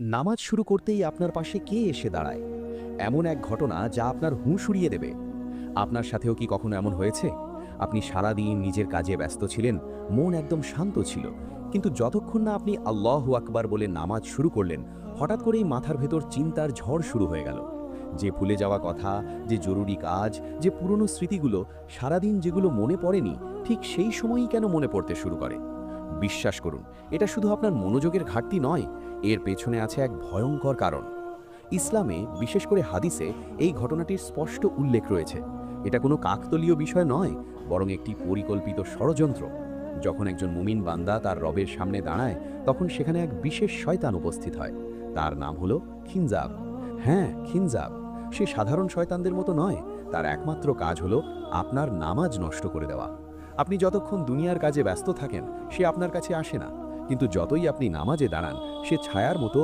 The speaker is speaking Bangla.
নামাজ শুরু করতেই আপনার পাশে কে এসে দাঁড়ায়? এমন এক ঘটনা যা আপনার হুঁশ উড়িয়ে দেবে। আপনার সাথেও কি কখনো এমন হয়েছে? আপনি সারাদিন নিজের কাজে ব্যস্ত ছিলেন, মন একদম শান্ত ছিল, কিন্তু যতক্ষণ না আপনি আল্লাহু আকবার বলে নামাজ শুরু করলেন, হঠাৎ করেই মাথার ভেতর চিন্তার ঝড় শুরু হয়ে গেল। যে ভুলে যাওয়া কথা, যে জরুরি কাজ, যে পুরনো স্মৃতিগুলো সারাদিন যেগুলো মনে পড়েনি, ঠিক সেই সময়ই কেন মনে পড়তে শুরু করে? বিশ্বাস করুন, এটা শুধু আপনার মনোযোগের ঘাটতি নয়, এর পেছনে আছে এক ভয়ঙ্কর কারণ। ইসলামে, বিশেষ করে হাদিসে, এই ঘটনাটির স্পষ্ট উল্লেখ রয়েছে। এটা কোনো কাকতলীয় বিষয় নয়, বরং একটি পরিকল্পিত ষড়যন্ত্র। যখন একজন মুমিন বান্দা তার রবের সামনে দাঁড়ায়, তখন সেখানে এক বিশেষ শয়তান উপস্থিত হয়। তার নাম হলো খিনজাব। হ্যাঁ, খিনজাব। সে সাধারণ শয়তানদের মতো নয়। তার একমাত্র কাজ হলো আপনার নামাজ নষ্ট করে দেওয়া। আপনি যতক্ষণ দুনিয়ার কাজে ব্যস্ত থাকেন, সে আপনার কাছে আসে না, কিন্তু যতই আপনি নামাজে দাঁড়ান, সে ছায়ার মতো